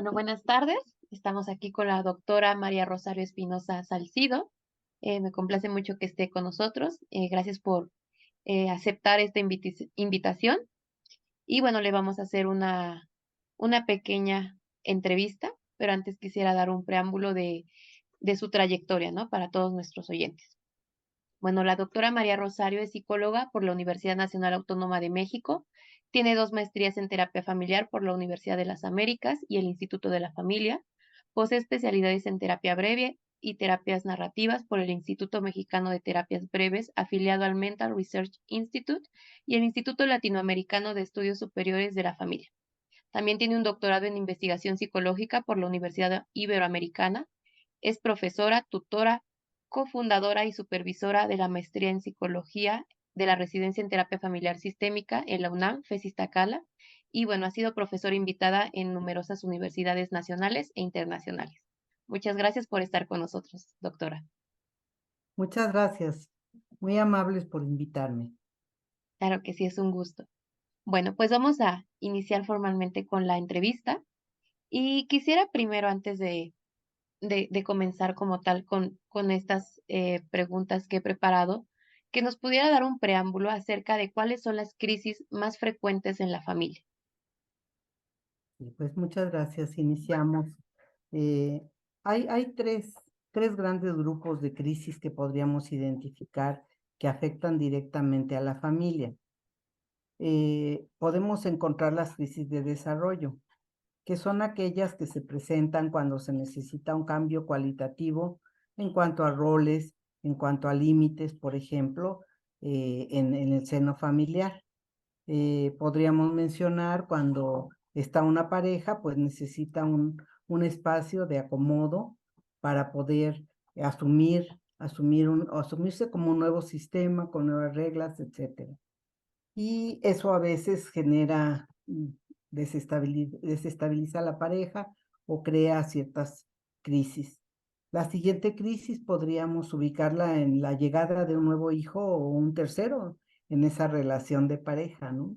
Bueno, buenas tardes. Estamos aquí con la doctora María Rosario Espinosa Salcido. Me complace mucho que esté con nosotros. Gracias por aceptar esta invitación. Y bueno, le vamos a hacer una pequeña entrevista, pero antes quisiera dar un preámbulo de su trayectoria, ¿no? Para todos nuestros oyentes. Bueno, la doctora María Rosario es psicóloga por la Universidad Nacional Autónoma de México. Tiene 2 maestrías en terapia familiar por la Universidad de las Américas y el Instituto de la Familia. Posee especialidades en terapia breve y terapias narrativas por el Instituto Mexicano de Terapias Breves, afiliado al Mental Research Institute y el Instituto Latinoamericano de Estudios Superiores de la Familia. También tiene un doctorado en investigación psicológica por la Universidad Iberoamericana. Es profesora, tutora, cofundadora y supervisora de la maestría en psicología de la residencia en terapia familiar sistémica en la UNAM, FES Iztacala. Y bueno, ha sido profesora invitada en numerosas universidades nacionales e internacionales. Muchas gracias por estar con nosotros, doctora. Muchas gracias. Muy amables por invitarme. Claro que sí, es un gusto. Bueno, pues vamos a iniciar formalmente con la entrevista. Y quisiera primero, antes de comenzar como tal con estas preguntas que he preparado, que nos pudiera dar un preámbulo acerca de cuáles son las crisis más frecuentes en la familia. Y pues muchas gracias. Iniciamos. Eh, hay tres grandes grupos de crisis que podríamos identificar que afectan directamente a la familia. Podemos encontrar las crisis de desarrollo, que son aquellas que se presentan cuando se necesita un cambio cualitativo en cuanto a roles, en cuanto a límites, por ejemplo, en el seno familiar. Podríamos mencionar cuando está una pareja, pues necesita un espacio de acomodo para poder asumirse como un nuevo sistema, con nuevas reglas, etcétera. Y eso a veces genera, desestabiliza a la pareja o crea ciertas crisis. La siguiente crisis podríamos ubicarla en la llegada de un nuevo hijo o un tercero en esa relación de pareja, ¿no?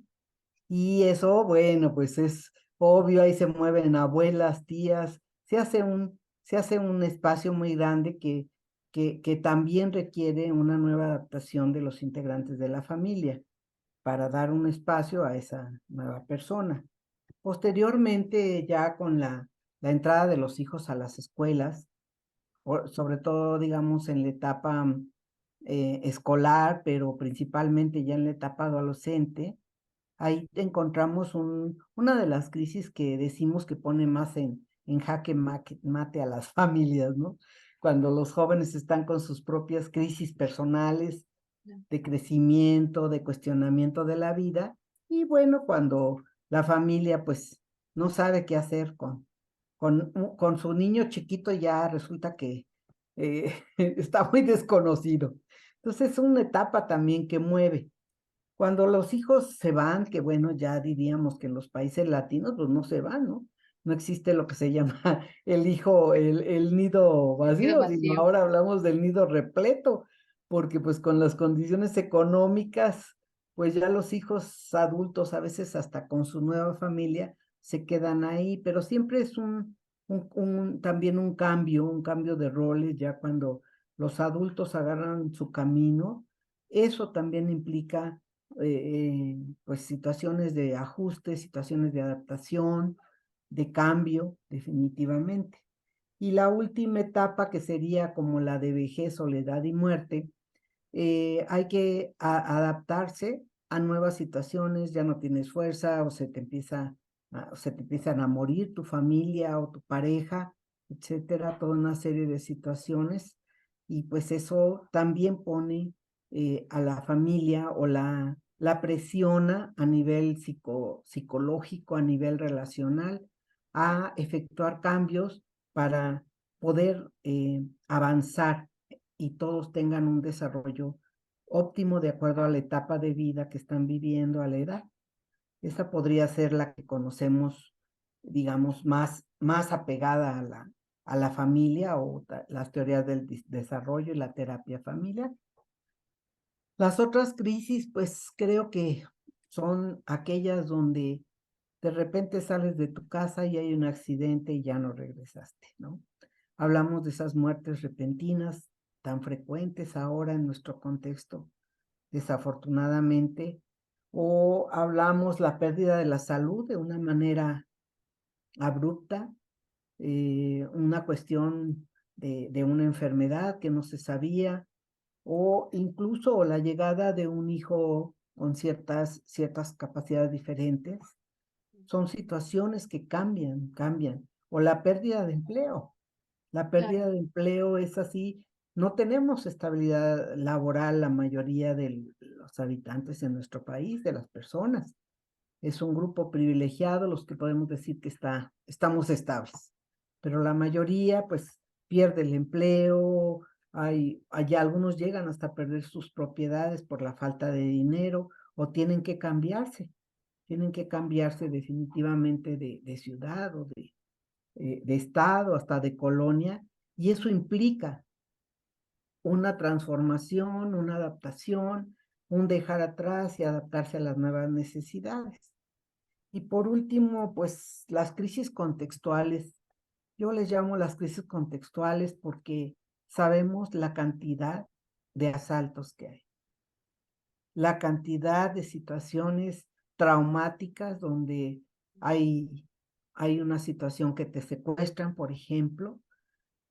Y eso, bueno, pues es obvio, ahí se mueven abuelas, tías, se hace un espacio muy grande que también requiere una nueva adaptación de los integrantes de la familia para dar un espacio a esa nueva persona. Posteriormente, ya con la entrada de los hijos a las escuelas, sobre todo, digamos, en la etapa escolar, pero principalmente ya en la etapa adolescente, ahí encontramos una de las crisis que decimos que pone más en jaque mate a las familias, ¿no? Cuando los jóvenes están con sus propias crisis personales, de crecimiento, de cuestionamiento de la vida, y bueno, cuando la familia pues no sabe qué hacer con su niño chiquito, ya resulta que está muy desconocido. Entonces es una etapa también que mueve. Cuando los hijos se van, que bueno, ya diríamos que en los países latinos pues no se van, ¿no? No existe lo que se llama el hijo, el nido El nido vacío, sino vacío. ahora hablamos del nido repleto, porque pues con las condiciones económicas, pues ya los hijos adultos, a veces hasta con su nueva familia, se quedan ahí, pero siempre es también un cambio de roles, ya cuando los adultos agarran su camino, eso también implica pues situaciones de ajuste, situaciones de adaptación, de cambio, definitivamente. Y la última etapa, que sería como la de vejez, soledad y muerte, hay que adaptarse a nuevas situaciones, ya no tienes fuerza o se te empiezan a morir tu familia o tu pareja, etcétera, toda una serie de situaciones. Y pues eso también pone a la familia o la presiona a nivel psicológico, a nivel relacional, a efectuar cambios para poder avanzar y todos tengan un desarrollo óptimo de acuerdo a la etapa de vida que están viviendo, a la edad. Esa podría ser la que conocemos, digamos, más apegada a la familia o las teorías del desarrollo y la terapia familiar. Las otras crisis, pues creo que son aquellas donde De repente sales de tu casa y hay un accidente y ya no regresaste, ¿no? Hablamos de esas muertes repentinas tan frecuentes ahora en nuestro contexto, desafortunadamente, o hablamos la pérdida de la salud de una manera abrupta, una cuestión de una enfermedad que no se sabía, o incluso la llegada de un hijo con ciertas capacidades diferentes. Son situaciones que cambian. O la pérdida de empleo. La Claro, pérdida de empleo es así. No tenemos estabilidad laboral la mayoría de los habitantes en nuestro país, de las personas. Es un grupo privilegiado los que podemos decir que estamos estables. Pero la mayoría, pues, pierde el empleo. Allá algunos llegan hasta perder sus propiedades por la falta de dinero o tienen que cambiarse definitivamente de ciudad o de estado, hasta de colonia, y eso implica una transformación, una adaptación, un dejar atrás y adaptarse a las nuevas necesidades. Y por último, pues las crisis contextuales. Yo les llamo las crisis contextuales porque sabemos la cantidad de asaltos que hay, la cantidad de situaciones traumáticas donde hay, hay una situación que te secuestran, por ejemplo,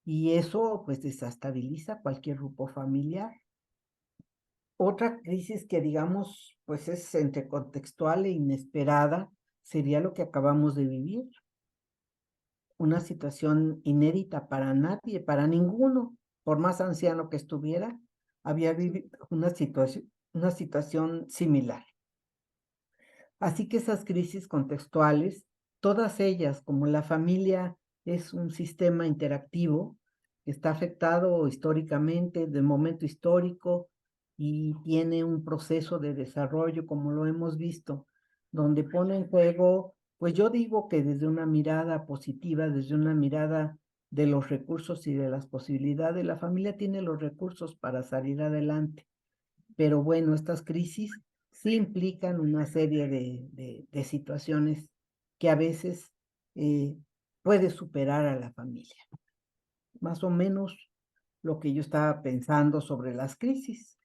y eso pues desestabiliza cualquier grupo familiar. Otra crisis que digamos pues es entre contextual e inesperada sería lo que acabamos de vivir, una situación inédita para nadie, para ninguno, por más anciano que estuviera, había sí, vivido una situación similar. Así que esas crisis contextuales, todas ellas, como la familia es un sistema interactivo, está afectado históricamente, de momento histórico, y tiene un proceso de desarrollo, como lo hemos visto, donde pone en juego, pues yo digo que desde una mirada positiva, desde una mirada de los recursos y de las posibilidades, la familia tiene los recursos para salir adelante. Pero bueno, estas crisis sí implican una serie de situaciones que a veces eh, puede superar a la familia. Más o menos lo que yo estaba pensando sobre las crisis.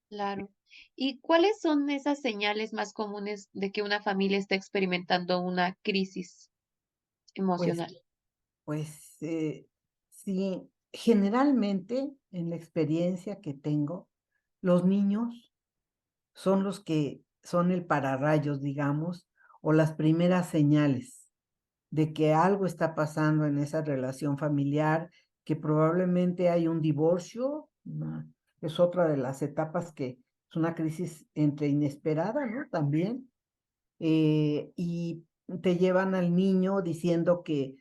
claro. ¿Y cuáles son esas señales más comunes de que una familia está experimentando una crisis Pues, emocional? pues, sí, generalmente en la experiencia que tengo, los niños son los que son el pararrayos, digamos, o las primeras señales de que algo está pasando en esa relación familiar, que probablemente hay un divorcio, es otra de las etapas que es una crisis entre inesperada, ¿no? También, y te llevan al niño diciendo que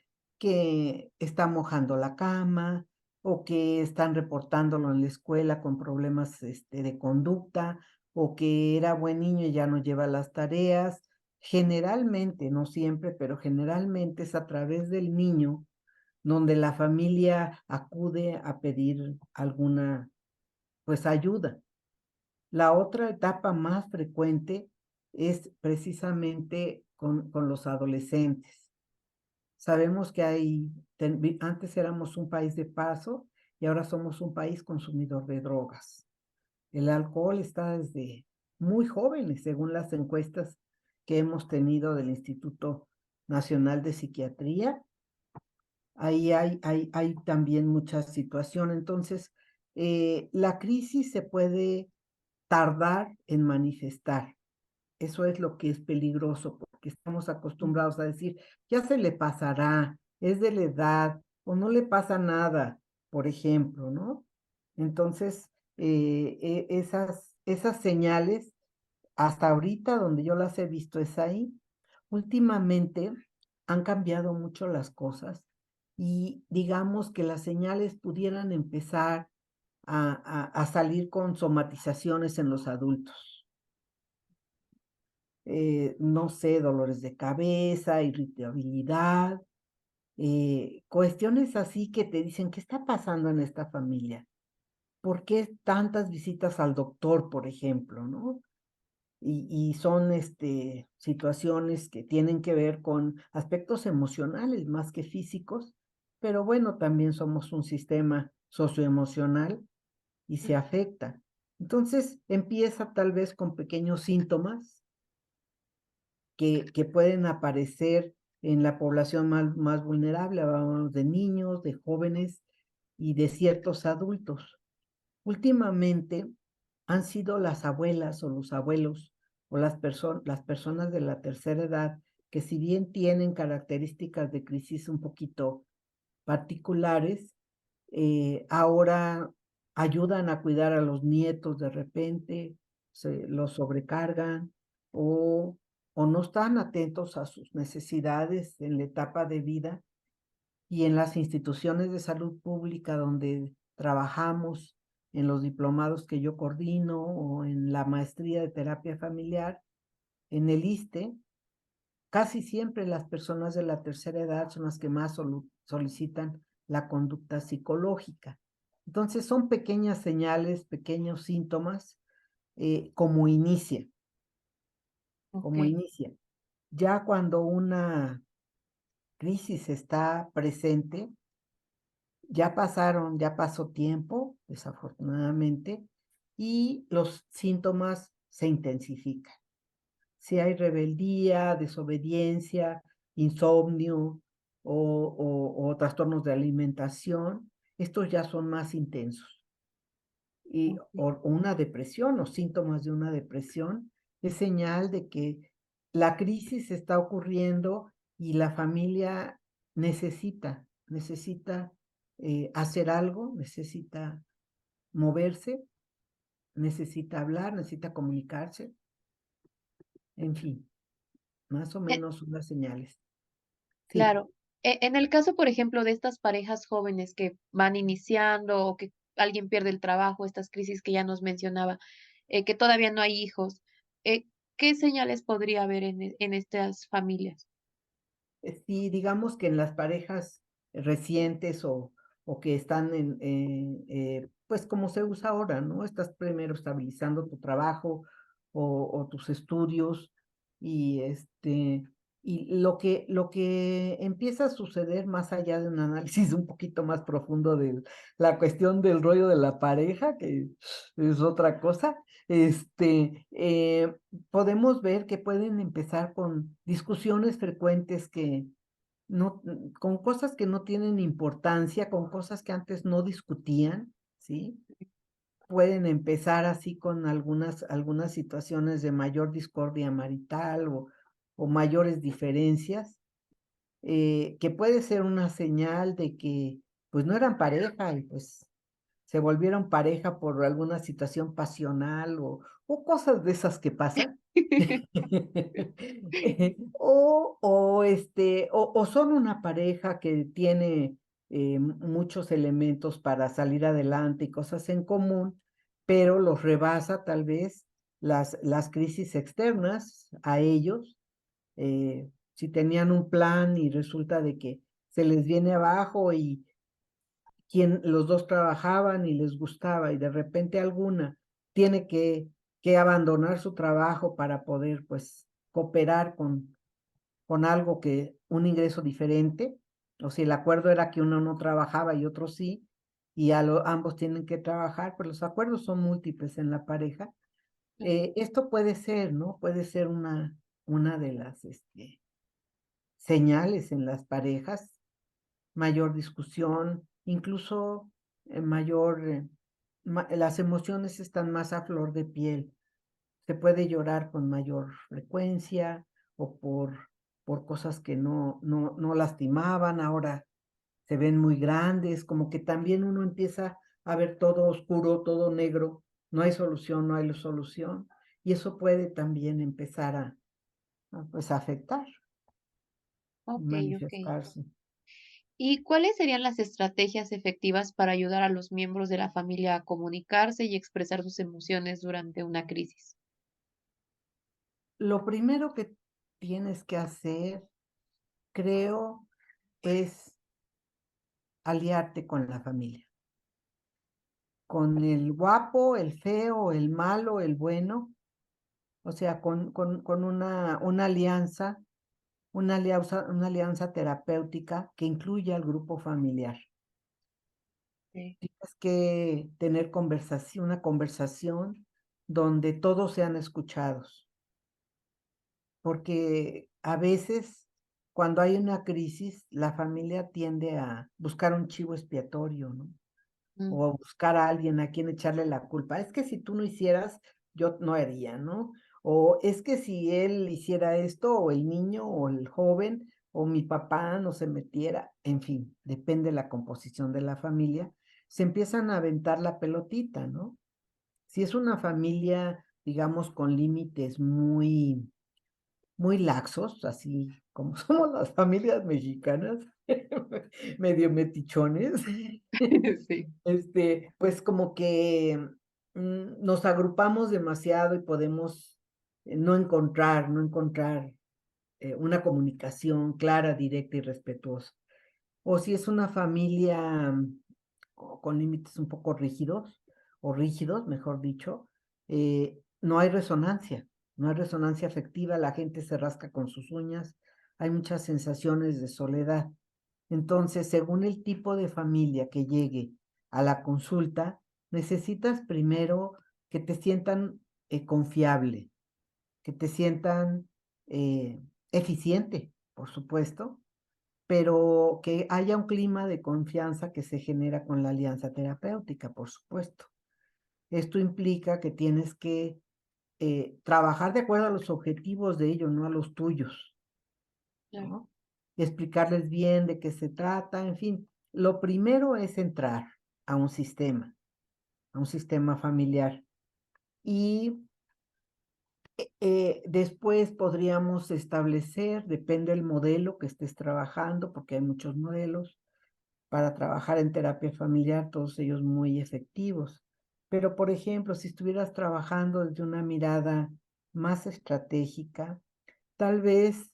está mojando la cama o que están reportándolo en la escuela con problemas de conducta o que era buen niño y ya no lleva las tareas. Generalmente, no siempre, pero generalmente es a través del niño donde la familia acude a pedir alguna, pues, ayuda. La otra etapa más frecuente es precisamente con los adolescentes. Sabemos que antes éramos un país de paso y ahora somos un país consumidor de drogas. El alcohol está desde muy jóvenes, según las encuestas que hemos tenido del Instituto Nacional de Psiquiatría. Ahí hay también mucha situación. Entonces, la crisis se puede tardar en manifestar. Eso es lo que es peligroso, porque estamos acostumbrados a decir, ya se le pasará, es de la edad, o no le pasa nada, por ejemplo, ¿no? Entonces, esas señales, hasta ahorita donde yo las he visto es ahí. Últimamente han cambiado mucho las cosas y digamos que las señales pudieran empezar a salir con somatizaciones en los adultos. No sé, dolores de cabeza, irritabilidad, cuestiones así que te dicen, ¿qué está pasando en esta familia? ¿Por qué tantas visitas al doctor, por ejemplo, no? y son situaciones que tienen que ver con aspectos emocionales más que físicos, pero bueno, también somos un sistema socioemocional y se afecta. Entonces empieza tal vez con pequeños síntomas que pueden aparecer en la población más vulnerable, hablamos de niños, de jóvenes y de ciertos adultos. Últimamente han sido las abuelas o los abuelos o las personas de la tercera edad que si bien tienen características de crisis un poquito particulares, ahora ayudan a cuidar a los nietos de repente, se los sobrecargan o, o no están atentos a sus necesidades en la etapa de vida y en las instituciones de salud pública donde trabajamos, en los diplomados que yo coordino o en la maestría de terapia familiar, en el ISSSTE, casi siempre las personas de la tercera edad son las que más solicitan la conducta psicológica. Entonces son pequeñas señales, pequeños síntomas, como inicia, Ok, como inicia. Ya cuando una crisis está presente, ya pasó tiempo, desafortunadamente, y los síntomas se intensifican. Si hay rebeldía, desobediencia, insomnio o trastornos de alimentación, estos ya son más intensos. O una depresión o síntomas de una depresión es señal de que la crisis está ocurriendo y la familia necesita hacer algo, necesita moverse, necesita hablar, necesita comunicarse, en fin, más o Eh, menos unas señales. Sí, claro. En el caso, por ejemplo, de estas parejas jóvenes que van iniciando o que alguien pierde el trabajo, estas crisis que ya nos mencionaba, que todavía no hay hijos, eh, ¿qué señales podría haber en estas familias? sí, digamos que en las parejas recientes o que están pues como se usa ahora, ¿no? Estás primero estabilizando tu trabajo o tus estudios y y lo que empieza a suceder más allá de un análisis un poquito más profundo de la cuestión del rollo de la pareja, que es otra cosa, podemos ver que pueden empezar con discusiones frecuentes que no, con cosas que no tienen importancia, con cosas que antes no discutían, ¿sí? Pueden empezar así con algunas situaciones de mayor discordia marital o mayores diferencias, que puede ser una señal de que pues no eran pareja y pues se volvieron pareja por alguna situación pasional o cosas de esas que pasan. O son una pareja que tiene muchos elementos para salir adelante y cosas en común, pero los rebasa tal vez las crisis externas a ellos. Si tenían un plan y resulta de que se les viene abajo y los dos trabajaban y les gustaba y de repente alguna tiene que abandonar su trabajo para poder pues cooperar con algo un ingreso diferente, o si el acuerdo era que uno no trabajaba y otro sí, y ambos tienen que trabajar, pues los acuerdos son múltiples en la pareja. Esto puede ser, ¿no? Puede ser una de las señales en las parejas, mayor discusión, incluso las emociones están más a flor de piel. Se puede llorar con mayor frecuencia o por cosas que no lastimaban, ahora se ven muy grandes, como que también uno empieza a ver todo oscuro, todo negro, no hay solución, no hay solución, y eso puede también empezar pues, a afectar, Ok, ok. manifestarse. ¿Y cuáles serían las estrategias efectivas para ayudar a los miembros de la familia a comunicarse y expresar sus emociones durante una crisis? Lo primero que tienes que hacer, creo, es aliarte con la familia, con el guapo, el feo, el malo, el bueno, o sea, con una alianza terapéutica que incluya al grupo familiar. Sí. Tienes que tener una conversación donde todos sean escuchados, porque a veces cuando hay una crisis, la familia tiende a buscar un chivo expiatorio, ¿no? Mm, O a buscar a alguien a quien echarle la culpa. Es que si tú no hicieras, yo no haría, ¿no? O es que si él hiciera esto, o el niño, o el joven, o mi papá no se metiera, en fin, depende de la composición de la familia, se empiezan a aventar la pelotita, ¿no? Si es una familia, digamos, con límites muy laxos, así como somos las familias mexicanas, medio metichones, sí. pues como que nos agrupamos demasiado y podemos no encontrar una comunicación clara, directa y respetuosa. O si es una familia con límites un poco rígidos, o rígidos, mejor dicho, no hay resonancia afectiva, la gente se rasca con sus uñas, hay muchas sensaciones de soledad. Entonces, según el tipo de familia que llegue a la consulta, necesitas primero que te sientan confiable, que te sientan eh, eficiente, por supuesto, pero que haya un clima de confianza que se genera con la alianza terapéutica, por supuesto. Esto implica que tienes que trabajar de acuerdo a los objetivos de ellos, no a los tuyos, Claro. ¿no? Y explicarles bien de qué se trata, en fin. Lo primero es entrar a a un sistema familiar. Y después podríamos establecer, depende del modelo que estés trabajando, porque hay muchos modelos, para trabajar en terapia familiar, todos ellos muy efectivos. Pero, por ejemplo, si estuvieras trabajando desde una mirada más estratégica, tal vez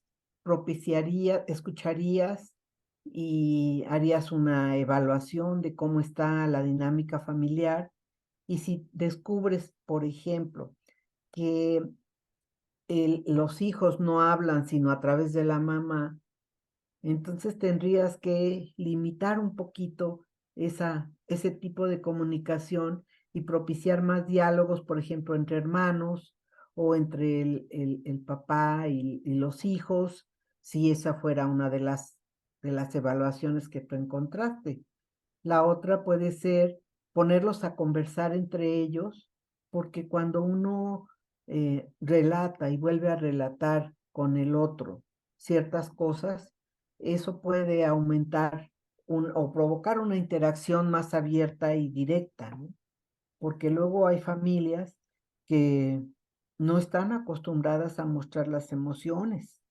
escucharías y harías una evaluación de cómo está la dinámica familiar. Y si descubres, por ejemplo, que los hijos no hablan sino a través de la mamá, entonces tendrías que limitar un poquito ese tipo de comunicación y propiciar más diálogos, por ejemplo, entre hermanos o entre el papá y los hijos, si esa fuera una de las evaluaciones que tú encontraste. La otra puede ser ponerlos a conversar entre ellos, porque cuando uno relata y vuelve a relatar con el otro ciertas cosas, eso puede aumentar o provocar una interacción más abierta y directa, ¿no? Porque luego hay familias que no están acostumbradas a mostrar las emociones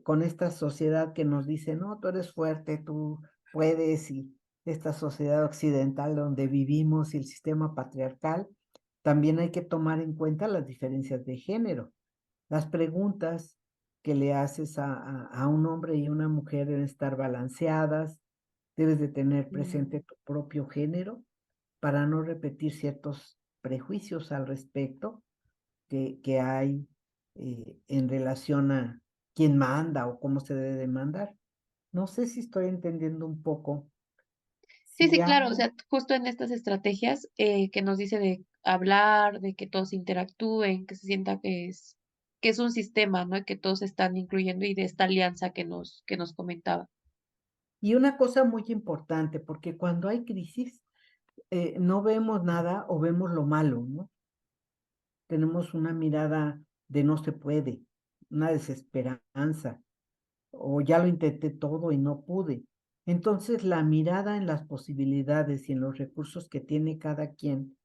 con esta sociedad que nos dice, no, tú eres fuerte, tú puedes, y esta sociedad occidental donde vivimos y el sistema patriarcal, también hay que tomar en cuenta las diferencias de género. Las preguntas que le haces a un hombre y una mujer deben estar balanceadas, debes de tener Mm. presente tu propio género para no repetir ciertos prejuicios al respecto que hay en relación a quién manda o cómo se debe de mandar. No sé si estoy entendiendo un poco. Sí, Si sí, claro, o hay, sea, justo en estas estrategias que nos dice de hablar, de que todos interactúen, que se sienta que es un sistema, ¿no? Y que todos se están incluyendo y de esta alianza que nos comentaba. y una cosa muy importante, porque cuando hay crisis, no vemos nada o vemos lo malo, ¿no? Tenemos una mirada de no se puede, una desesperanza, o ya lo intenté todo y no pude. Entonces, la mirada en las posibilidades y en los recursos que tiene cada quien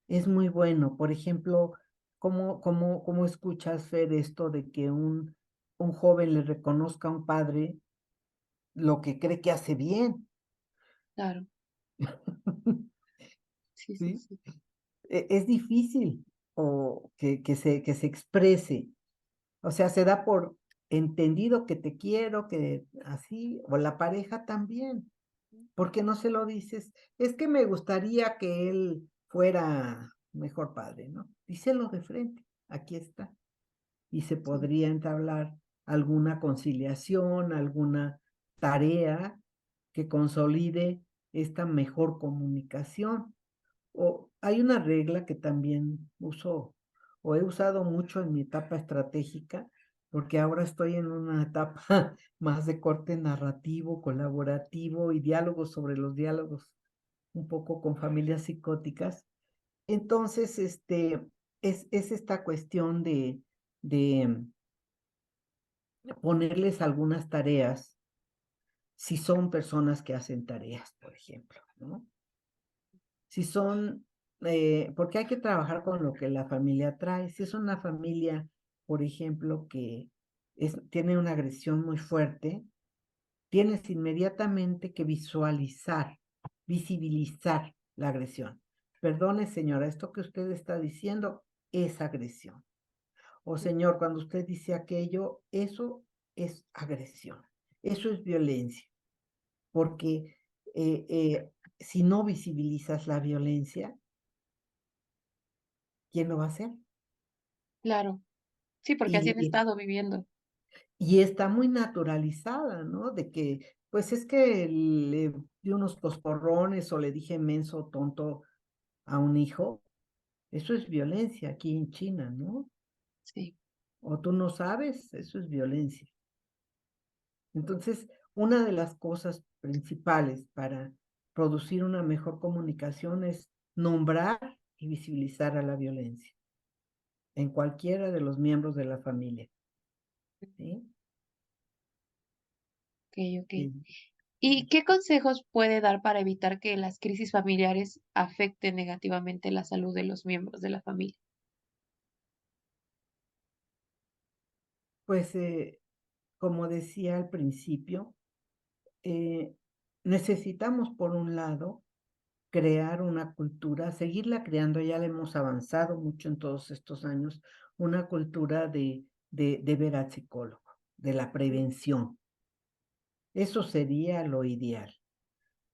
es muy bueno. Por ejemplo, ¿cómo escuchas, Fer, esto de que un joven le reconozca a un padre lo que cree que hace bien? Claro, sí, sí, ¿Sí? sí. Es difícil o que se exprese. O sea, se da por entendido que te quiero, que así, o la pareja también. ¿Por qué no se lo dices? Es que me gustaría que él fuera mejor padre, ¿no? díselo de frente, aquí está. Y se Sí, podría entablar alguna conciliación, alguna tarea que consolide esta mejor comunicación. O hay una regla que también uso o he usado mucho en mi etapa estratégica, porque ahora estoy en una etapa más de corte narrativo, colaborativo y diálogos sobre los diálogos, un poco con familias psicóticas. Entonces, es esta cuestión de ponerles algunas tareas, si son personas que hacen tareas, por ejemplo, ¿no? Si son, porque hay que trabajar con lo que la familia trae. Si es una familia, por ejemplo, que tiene una agresión muy fuerte, tienes inmediatamente que visualizar, visibilizar la agresión. Perdone, señora, esto que usted está diciendo es agresión. O señor, cuando usted dice aquello, eso es agresión. Eso es violencia. Porque si no visibilizas la violencia, ¿quién lo va a hacer? claro. Sí, porque así han Y, estado viviendo. y está muy naturalizada, ¿no? De que, pues es que le di unos coscorrones o le dije menso tonto a un hijo. Eso es violencia aquí en China, ¿no? Sí, O tú no sabes, eso es violencia. Entonces, una de las cosas principales para producir una mejor comunicación es nombrar y visibilizar a la violencia en cualquiera de los miembros de la familia, ¿sí? ok, ok. Y, ¿Y qué consejos puede dar para evitar que las crisis familiares afecten negativamente la salud de los miembros de la familia? pues, como decía al principio, eh, necesitamos, por un lado, crear una cultura, seguirla creando, ya la hemos avanzado mucho en todos estos años, una cultura de ver al psicólogo, de la prevención. Eso sería lo ideal.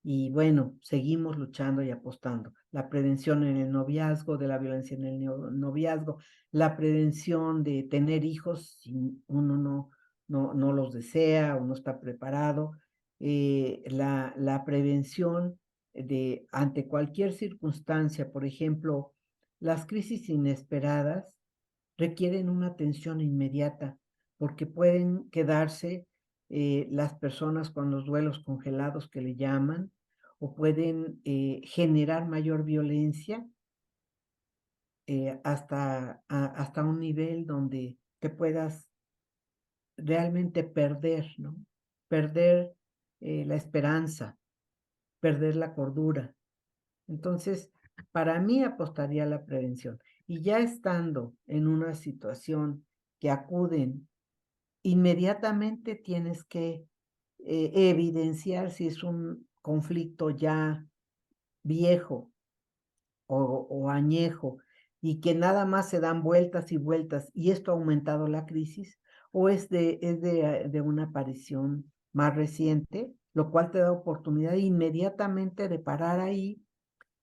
Y bueno, seguimos luchando y apostando. La prevención en el noviazgo, de la violencia en el noviazgo, la prevención de tener hijos si uno no los desea o no está preparado, la prevención de ante cualquier circunstancia, por ejemplo, las crisis inesperadas requieren una atención inmediata porque pueden quedarse las personas con los duelos congelados que le llaman, o pueden generar mayor violencia hasta un nivel donde te puedas realmente perder, ¿no? Perder la esperanza, perder la cordura. Entonces, para mí apostaría a la prevención. Y ya estando en una situación que acuden, inmediatamente tienes que evidenciar si es un conflicto ya viejo o añejo y que nada más se dan vueltas y vueltas y esto ha aumentado la crisis, o es de una aparición más reciente, lo cual te da oportunidad inmediatamente de parar ahí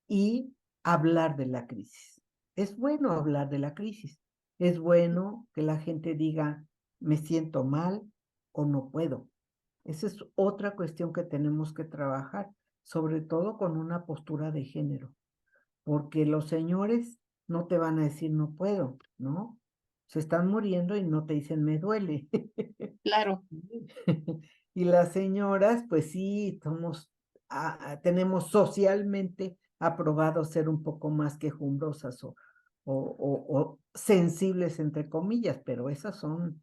y hablar de la crisis. Es bueno hablar de la crisis. Es bueno que la gente diga, me siento mal o no puedo. Esa es otra cuestión que tenemos que trabajar, sobre todo con una postura de género, porque los señores no te van a decir no puedo, ¿no? Se están muriendo y no te dicen me duele. Claro, Y las señoras, pues sí, tenemos socialmente aprobado ser un poco más quejumbrosas o sensibles, entre comillas, pero esas son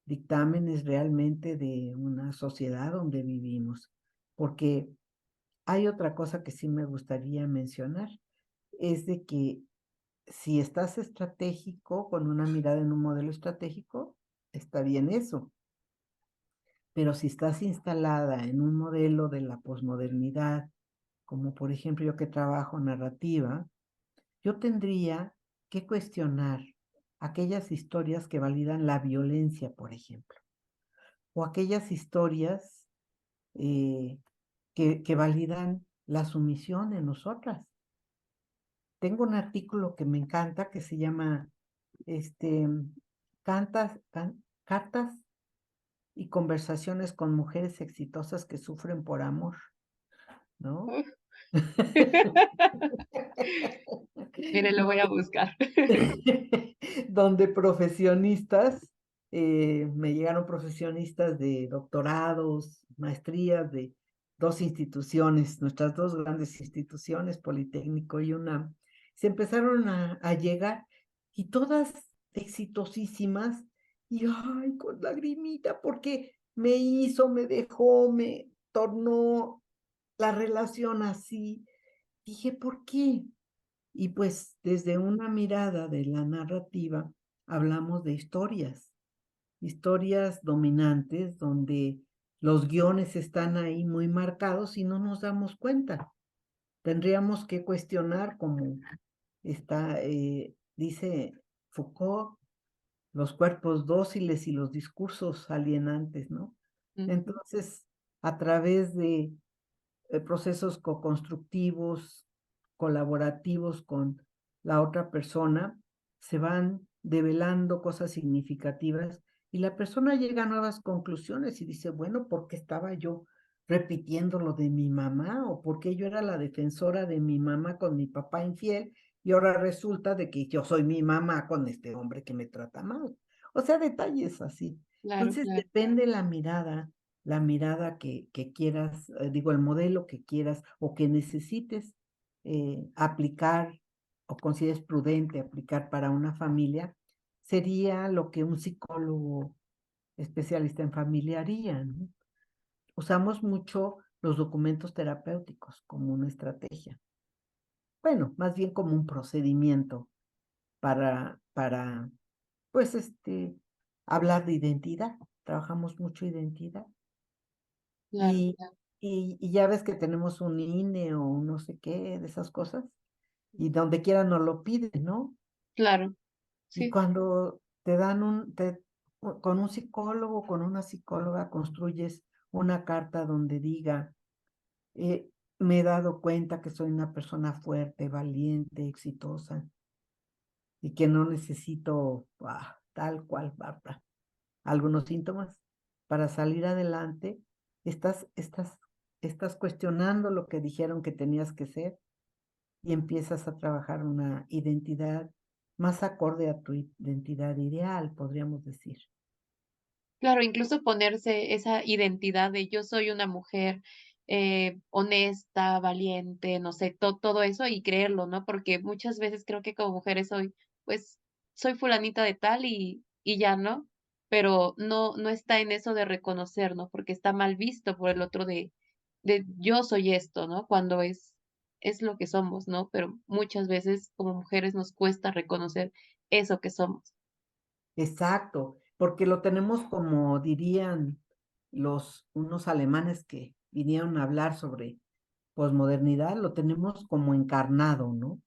dictámenes realmente de una sociedad donde vivimos. Porque hay otra cosa que sí me gustaría mencionar, es de que si estás estratégico, con una mirada en un modelo estratégico, está bien eso. Pero si estás instalada en un modelo de la posmodernidad, como por ejemplo yo que trabajo narrativa, yo tendría que cuestionar aquellas historias que validan la violencia, por ejemplo, o aquellas historias que validan la sumisión en nosotras. tengo un artículo que me encanta que se llama este, Cartas y conversaciones con mujeres exitosas que sufren por amor, ¿no? Mire, lo voy a Donde, buscar. donde profesionistas, me llegaron profesionistas de doctorados, maestrías de dos instituciones, nuestras dos grandes instituciones, Politécnico y UNAM, se empezaron a llegar y todas exitosísimas y ay, con lagrimita, porque me dejó, me tornó la relación así. Dije, ¿por qué? Y pues desde una mirada de la narrativa hablamos de historias, historias dominantes donde los guiones están ahí muy marcados y no nos damos cuenta. Tendríamos que cuestionar, como dice Foucault, los cuerpos dóciles y los discursos alienantes, ¿no? Ujú. Entonces, a través de procesos co-constructivos, colaborativos con la otra persona, se van develando cosas significativas y la persona llega a nuevas conclusiones y dice, bueno, ¿por qué estaba yo repitiendo lo de mi mamá? ¿O por qué yo era la defensora de mi mamá con mi papá infiel? Y ahora resulta de que yo soy mi mamá con este hombre que me trata mal. O sea, detalles así. Claro, Entonces, claro. depende la mirada que quieras, digo, el modelo que quieras o que necesites aplicar o consideres prudente aplicar para una familia, sería lo que un psicólogo especialista en familia haría, ¿no? Usamos mucho los documentos terapéuticos como una estrategia. Bueno, más bien como un procedimiento para pues, hablar de identidad. Trabajamos mucho identidad. Claro, Y, claro. y ya ves que tenemos un INE o un no sé qué de esas cosas, y donde quiera nos lo piden, ¿no? Claro, Y sí. cuando te dan con un psicólogo, con una psicóloga, construyes una carta donde diga, eh, me he dado cuenta que soy una persona fuerte, valiente, exitosa, y que no necesito tal cual, algunos síntomas para salir adelante, estás, estás, estás cuestionando lo que dijeron que tenías que ser y empiezas a trabajar una identidad más acorde a tu identidad ideal, podríamos decir. Claro, incluso ponerse esa identidad de yo soy una mujer honesta, valiente, no sé, todo eso y creerlo, ¿no? Porque muchas veces creo que como mujeres soy, pues, soy fulanita de tal y ya, ¿no? Pero no está en eso de reconocer, ¿no? Porque está mal visto por el otro de yo soy esto, ¿no? Cuando es lo que somos, ¿no? Pero muchas veces como mujeres nos cuesta reconocer eso que somos. Exacto, porque lo tenemos como dirían unos alemanes que vinieron a hablar sobre posmodernidad, lo tenemos como encarnado, ¿no?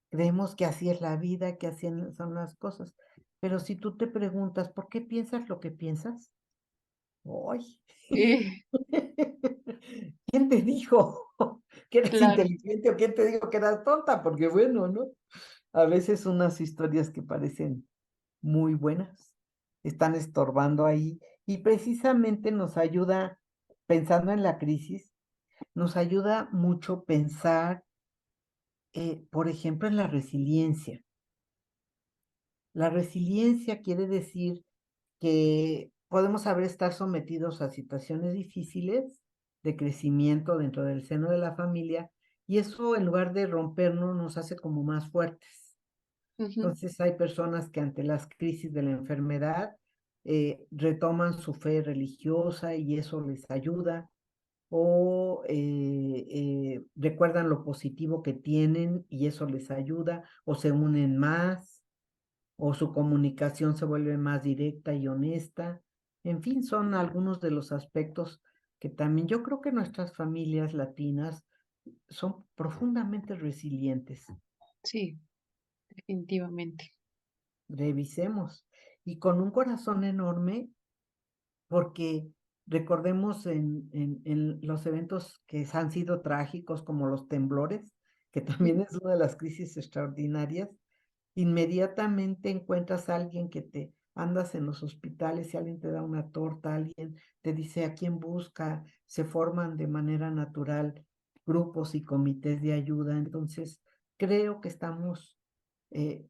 Creemos que así es la vida, que así son las cosas. Pero si tú te preguntas, ¿por qué piensas lo que piensas? ¡Ay! ¿Quién te dijo que eres Claro. inteligente o quién te dijo que eras tonta? Porque bueno, ¿no? A veces unas historias que parecen muy buenas están estorbando ahí y precisamente nos ayuda, pensando en la crisis, nos ayuda mucho pensar, por ejemplo, en la resiliencia. La resiliencia quiere decir que podemos saber estar sometidos a situaciones difíciles de crecimiento dentro del seno de la familia y eso en lugar de rompernos nos hace como más fuertes. Ujú. Entonces hay personas que ante las crisis de la enfermedad retoman su fe religiosa y eso les ayuda o recuerdan lo positivo que tienen y eso les ayuda o se unen más o su comunicación se vuelve más directa y honesta. En fin, son algunos de los aspectos que también yo creo que nuestras familias latinas son profundamente resilientes. Sí, definitivamente. Revisemos. Y con un corazón enorme, porque recordemos en los eventos que han sido trágicos, como los temblores, que también es una de las crisis extraordinarias, inmediatamente encuentras a alguien que te andas en los hospitales y alguien te da una torta, alguien te dice a quién busca, se forman de manera natural grupos y comités de ayuda. Entonces, creo que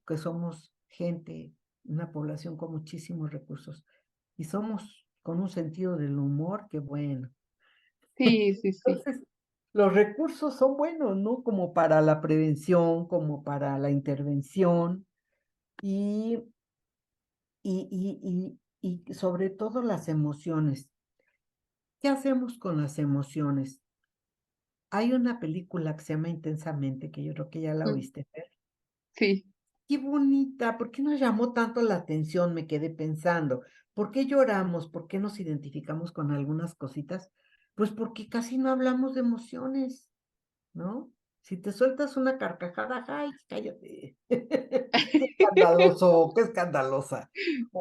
que somos gente, una población con muchísimos recursos y somos con un sentido del humor que bueno. Sí, sí, sí. Entonces, los recursos son buenos, ¿no? Como para la prevención, como para la intervención y, y sobre todo las emociones. ¿Qué hacemos con las emociones? Hay una película que se llama Intensamente, que yo creo que ya la Mm, oíste, Fer. sí. Qué bonita, ¿por qué nos llamó tanto la atención? Me quedé pensando. ¿Por qué lloramos? ¿Por qué nos identificamos con algunas cositas? Pues porque casi no hablamos de emociones. ¿No? Si te sueltas una carcajada, ay, cállate. Qué escandaloso, qué escandalosa.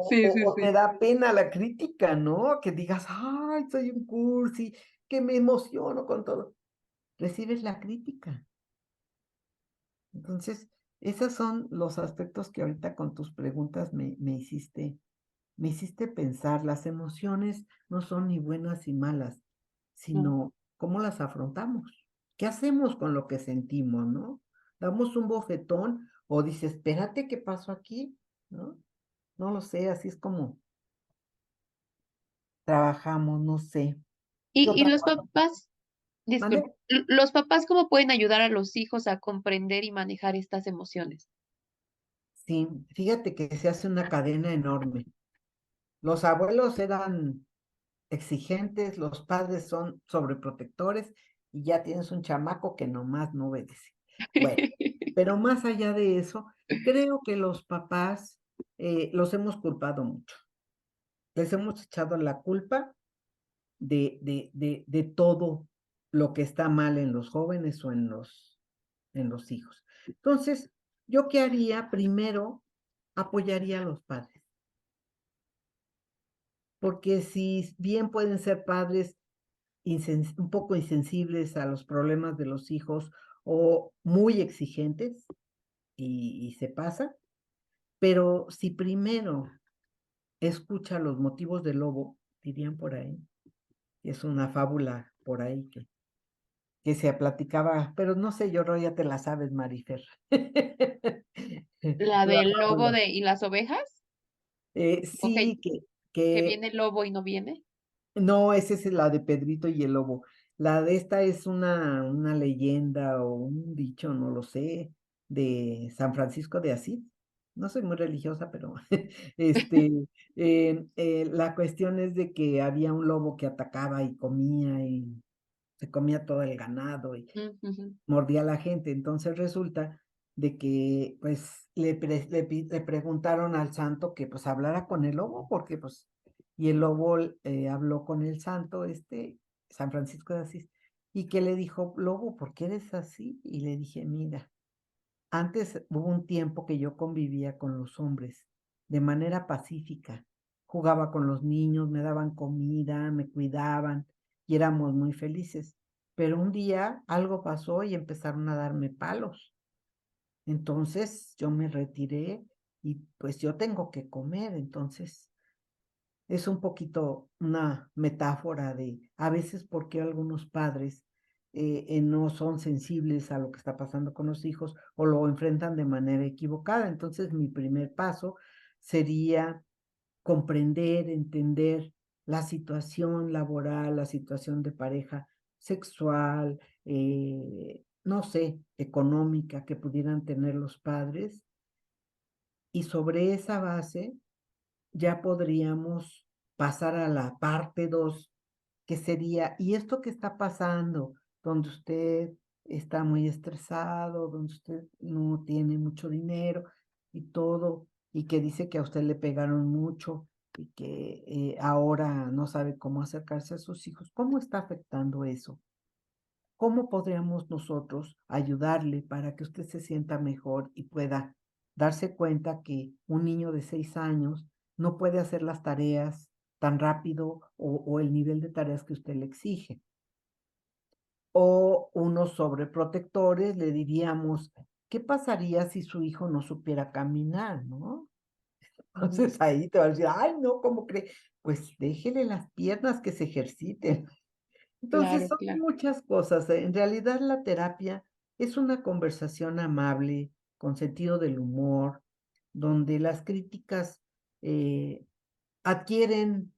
Sí, sí, O te sí. da pena la crítica, ¿no? Que digas, ay, soy un cursi, que me emociono con todo. Recibes la crítica. Entonces, esos son los aspectos que ahorita con tus preguntas me hiciste pensar. Las emociones no son ni buenas ni malas, No. sino cómo las afrontamos. ¿Qué hacemos con lo que sentimos, no? ¿Damos un bofetón o dices, espérate, qué pasó aquí? ¿No? No lo sé, así es como trabajamos, no sé. ¿Qué Y otra los cosa? papás, disculpe, ¿Mande? los papás, ¿cómo pueden ayudar a los hijos a comprender y manejar estas emociones? Sí, fíjate que se hace una cadena enorme. Los abuelos eran exigentes, los padres son sobreprotectores y ya tienes un chamaco que nomás no obedece. Bueno, pero más allá de eso, creo que los papás los hemos culpado mucho. Les hemos echado la culpa de todo lo que está mal en los jóvenes o en los hijos. Entonces, ¿yo qué haría? Primero, apoyaría a los padres, porque si bien pueden ser padres un poco insensibles a los problemas de los hijos o muy exigentes y se pasa, pero si primero escucha los motivos del lobo, dirían por ahí, es una fábula por ahí que se platicaba, pero no sé, yo ya te la sabes, Marifer. ¿La La del lobo fábula. y las ovejas? ¿O Sí, que que viene el lobo y no viene? no, esa es la de Pedrito y el Lobo. La de esta es una leyenda o un dicho, no lo sé, de San Francisco de Asís. No soy muy religiosa, pero este, la cuestión es de que había un lobo que atacaba y se comía todo el ganado y Mm, ujú. mordía a la gente. Entonces resulta de que pues le preguntaron al santo que pues hablara con el lobo, porque pues, y el lobo habló con el santo, San Francisco de Asís, y que le dijo, lobo, ¿por qué eres así? Y le dije, mira, antes hubo un tiempo que yo convivía con los hombres de manera pacífica. Jugaba con los niños, me daban comida, me cuidaban y éramos muy felices. Pero un día algo pasó y empezaron a darme palos. Entonces yo me retiré y pues yo tengo que comer. Entonces es un poquito una metáfora de a veces por qué algunos padres no son sensibles a lo que está pasando con los hijos o lo enfrentan de manera equivocada. Entonces, mi primer paso sería comprender, entender la situación laboral, la situación de pareja sexual, no sé, económica que pudieran tener los padres y sobre esa base ya podríamos pasar a la parte 2 que sería, ¿y esto que está pasando? Donde usted está muy estresado, donde usted no tiene mucho dinero y todo, y que dice que a usted le pegaron mucho y que ahora no sabe cómo acercarse a sus hijos. ¿Cómo está afectando eso? ¿Cómo podríamos nosotros ayudarle para que usted se sienta mejor y pueda darse cuenta que un niño de 6 años no puede hacer las tareas tan rápido o el nivel de tareas que usted le exige? O unos sobreprotectores le diríamos, ¿qué pasaría si su hijo no supiera caminar, no? Ujú. Entonces ahí te vas a decir, ay, no, ¿cómo cree? Pues déjele las piernas que se ejerciten. Entonces Claro, son claro. muchas cosas. En realidad la terapia es una conversación amable, con sentido del humor, donde las críticas eh, adquieren,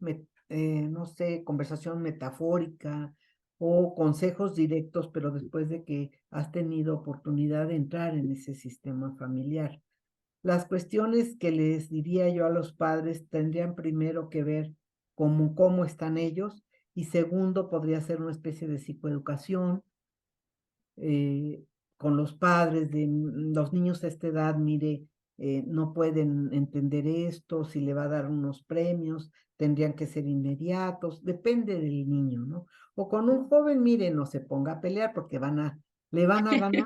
no sé, conversación metafórica o consejos directos, pero después de que has tenido oportunidad de entrar en ese sistema familiar. Las cuestiones que les diría yo a los padres tendrían primero que ver cómo están ellos y segundo podría ser una especie de psicoeducación eh, con los padres de los niños a esta edad, mire, no pueden entender esto, si le va a dar unos premios, tendrían que ser inmediatos, depende del niño, ¿no? O con un joven, mire, no se ponga a pelear porque le van a ganar,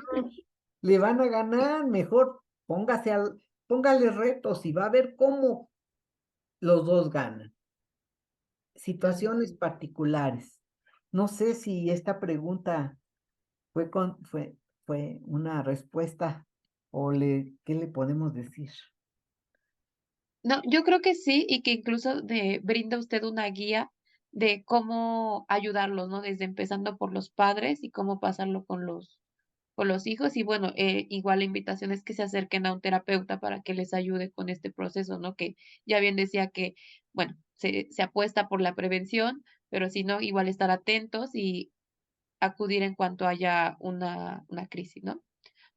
le van a ganar, mejor póngale retos y va a ver cómo los dos ganan. Claro. Situaciones particulares. No sé si esta pregunta fue una respuesta o ¿qué le podemos decir? No, yo creo que sí, y que incluso brinda usted una guía de cómo ayudarlos, ¿no? Desde empezando por los padres y cómo pasarlo con los hijos. Y bueno, igual la invitación es que se acerquen a un terapeuta para que les ayude con este proceso, ¿no? Que ya bien decía que, bueno, se apuesta por la prevención, pero si no, igual estar atentos y acudir en cuanto haya una crisis, ¿no?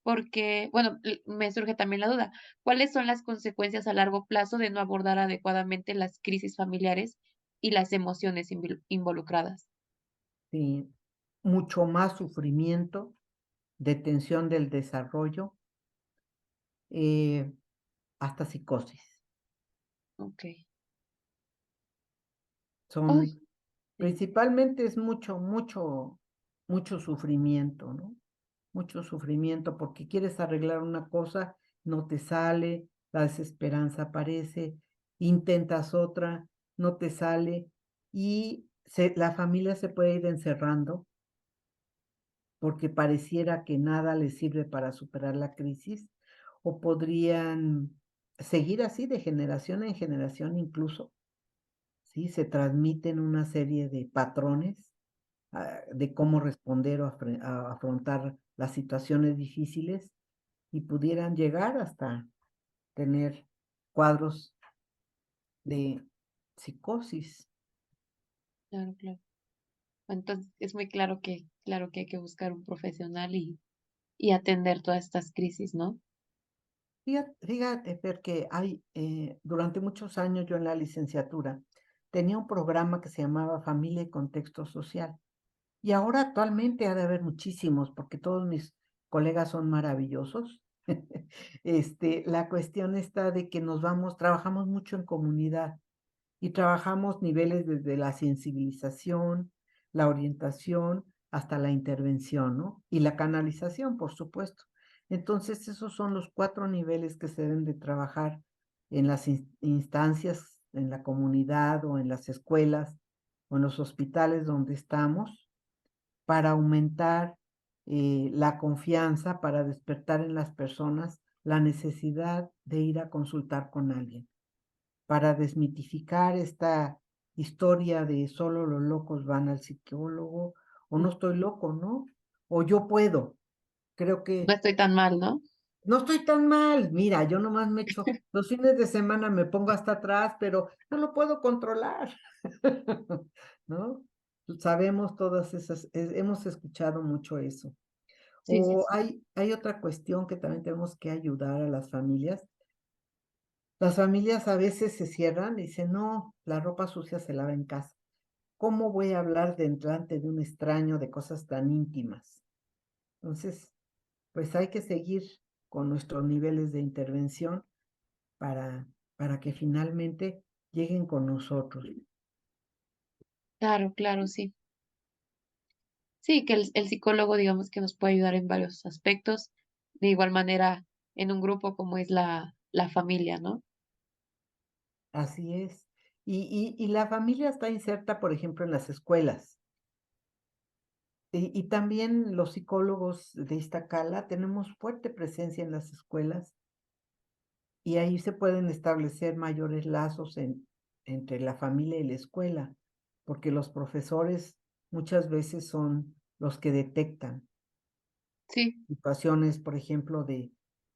Porque, bueno, me surge también la duda, ¿cuáles son las consecuencias a largo plazo de no abordar adecuadamente las crisis familiares y las emociones involucradas? Sí, mucho más sufrimiento, detención del desarrollo, eh, hasta psicosis. Okey. Oh, Son, sí, principalmente es mucho sufrimiento, ¿no? Mucho sufrimiento porque quieres arreglar una cosa, no te sale, la desesperanza aparece, intentas otra, no te sale y la familia se puede ir encerrando porque pareciera que nada les sirve para superar la crisis o podrían seguir así de generación en generación incluso, ¿sí? Se transmiten una serie de patrones de cómo responder o afrontar las situaciones difíciles y pudieran llegar hasta tener cuadros de psicosis. claro, claro. Entonces, es muy claro que hay que buscar un profesional y atender todas estas crisis, ¿no? Fíjate, Fer, que durante muchos años yo en la licenciatura tenía un programa que se llamaba Familia y Contexto Social. Y ahora actualmente ha de haber muchísimos, porque todos mis colegas son maravillosos. La cuestión está de que trabajamos mucho en comunidad y trabajamos niveles desde la sensibilización, la orientación, hasta la intervención, ¿no? Y la canalización, por supuesto. Entonces, esos son los 4 niveles que se deben de trabajar en las instancias, en la comunidad o en las escuelas o en los hospitales donde estamos para aumentar la confianza, para despertar en las personas la necesidad de ir a consultar con alguien, para desmitificar esta historia de solo los locos van al psicólogo, o no Mm. estoy loco, ¿no? O yo puedo. Creo No que estoy tan mal, ¿no? no estoy tan mal. Mira, yo nomás me echo, los fines de semana me pongo hasta atrás, pero no lo puedo controlar. ¿No? Sabemos todas esas, hemos escuchado mucho eso. Sí, sí, O sí. hay otra cuestión que también tenemos que ayudar a las familias. Las familias a veces se cierran y dicen, no, la ropa sucia se lava en casa. ¿Cómo voy a hablar delante de un extraño de cosas tan íntimas? Entonces, pues hay que seguir con nuestros niveles de intervención para, para que finalmente lleguen con nosotros. Claro, claro, sí. Sí, que el psicólogo, digamos, que nos puede ayudar en varios aspectos, de igual manera en un grupo como es la familia, ¿no? Así es. Y la familia está inserta, por ejemplo, en las escuelas. Y también los psicólogos de Iztacala tenemos fuerte presencia en las escuelas y ahí se pueden establecer mayores lazos entre la familia y la escuela, porque los profesores muchas veces son los que detectan Sí, situaciones, por ejemplo, de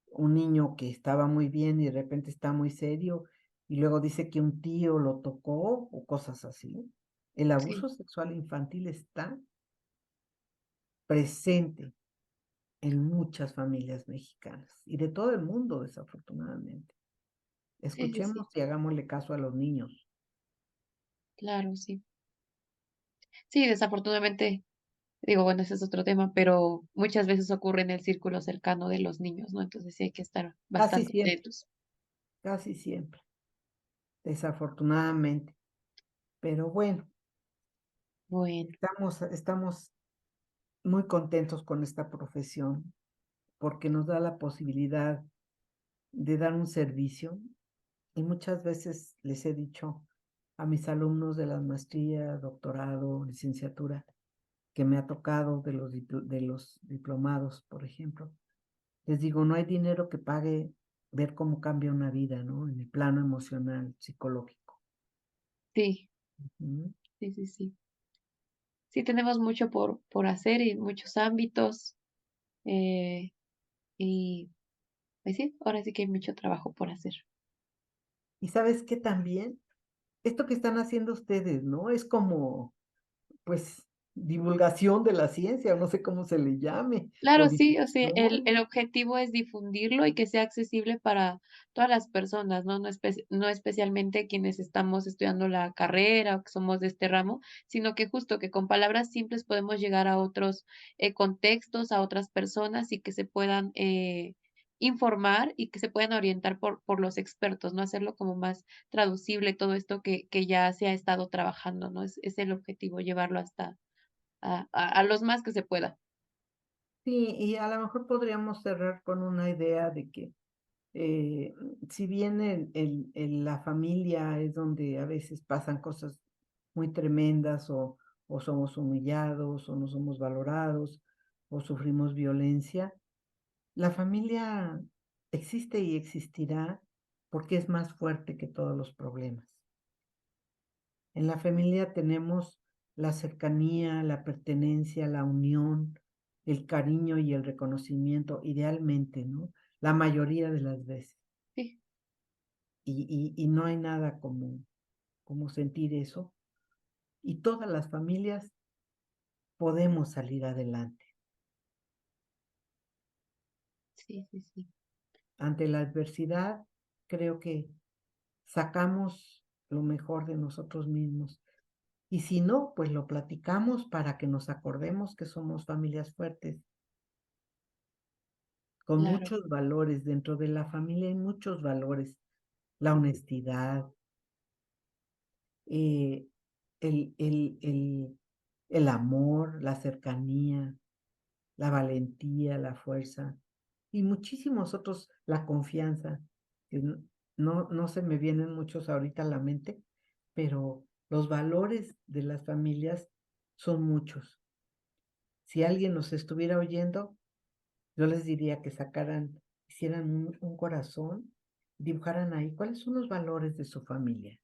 un niño que estaba muy bien y de repente está muy serio y luego dice que un tío lo tocó o cosas así. El sí, abuso sexual infantil está presente en muchas familias mexicanas y de todo el mundo, desafortunadamente. sí, sí, Escuchemos sí, y hagámosle caso a los niños. claro, sí. Sí, desafortunadamente, digo, bueno, ese es otro tema, pero muchas veces ocurre en el círculo cercano de los niños, ¿no? Entonces sí hay que estar Casi bastante siempre, atentos. casi siempre, desafortunadamente. Pero bueno, Bueno, estamos muy contentos con esta profesión porque nos da la posibilidad de dar un servicio. Y muchas veces les he dicho a mis alumnos de la maestría, doctorado, licenciatura, que me ha tocado de los diplomados, por ejemplo, les digo, no hay dinero que pague ver cómo cambia una vida, ¿no? En el plano emocional, psicológico. sí, Ujú. sí, sí, sí. Sí, tenemos mucho por hacer en muchos ámbitos, eh, y pues sí, ahora sí que hay mucho trabajo por hacer. Y sabes qué también, esto que están haciendo ustedes, ¿no? Es como, pues, divulgación de la ciencia, o no sé cómo se le llame, o Claro, sí, o sea, el difusión. objetivo es difundirlo y que sea accesible para todas las personas, ¿no? No especialmente quienes estamos estudiando la carrera o que somos de este ramo, sino que justo que con palabras simples podemos llegar a otros, contextos, a otras personas y que se puedan, informar y que se puedan orientar por los expertos, ¿no? Hacerlo como más traducible todo esto que ya se ha estado trabajando, ¿no? Es el objetivo, llevarlo hasta a los más que se pueda. Sí, y a lo mejor podríamos cerrar con una idea de que eh, si bien la familia es donde a veces pasan cosas muy tremendas o somos humillados o no somos valorados o sufrimos violencia, la familia existe y existirá porque es más fuerte que todos los problemas. En la familia tenemos la cercanía, la pertenencia, la unión, el cariño y el reconocimiento, idealmente, ¿no? La mayoría de las veces. Sí, Y no hay nada como sentir eso. Y todas las familias podemos salir adelante. sí, sí, sí. Ante la adversidad, creo que sacamos lo mejor de nosotros mismos. Y si no, pues lo platicamos para que nos acordemos que somos familias fuertes, con Claro, muchos valores. Dentro de la familia hay muchos valores. La honestidad, eh, el, el, el, el amor, la cercanía, la valentía, la fuerza y muchísimos otros, la confianza, que no se me vienen muchos ahorita a la mente, pero los valores de las familias son muchos. Si alguien nos estuviera oyendo, yo les diría que hicieran un corazón, dibujaran ahí cuáles son los valores de su familia.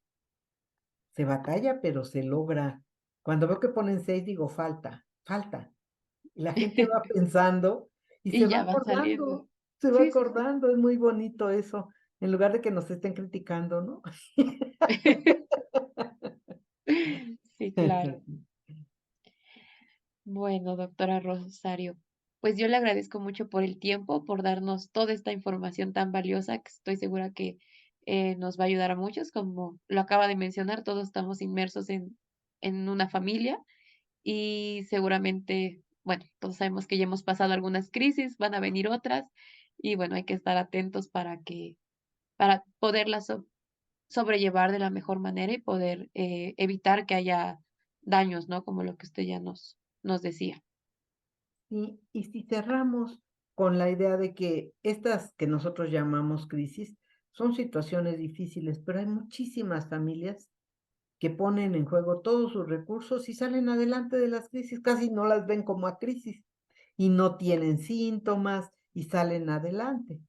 Se batalla, pero se logra. Cuando veo que ponen 6, digo, falta, falta. Y la gente va pensando y y ya va saliendo. se va Sí, sí, sí. acordando, es muy bonito eso, en lugar de que nos estén criticando, ¿no? Sí, claro. Bueno, doctora Rosario, pues yo le agradezco mucho por el tiempo, por darnos toda esta información tan valiosa que estoy segura que nos va a ayudar a muchos. Como lo acaba de mencionar, todos estamos inmersos en una familia y seguramente, bueno, todos sabemos que ya hemos pasado algunas crisis, van a venir otras y bueno, hay que estar atentos para poderlas sobrellevar de la mejor manera y poder, evitar que haya daños, ¿no? Como lo que usted ya nos decía. Y si cerramos con la idea de que estas que nosotros llamamos crisis son situaciones difíciles, pero hay muchísimas familias que ponen en juego todos sus recursos y salen adelante de las crisis, casi no las ven como a crisis y no tienen síntomas y salen adelante.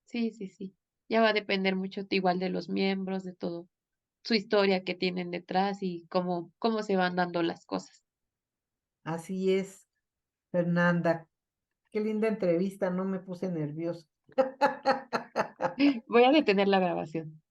Sí, sí, sí. Ya va a depender mucho igual de los miembros, de todo, su historia que tienen detrás y cómo se van dando las cosas. Así es, Fernanda. Qué linda entrevista, no me puse nerviosa. Voy a detener la grabación.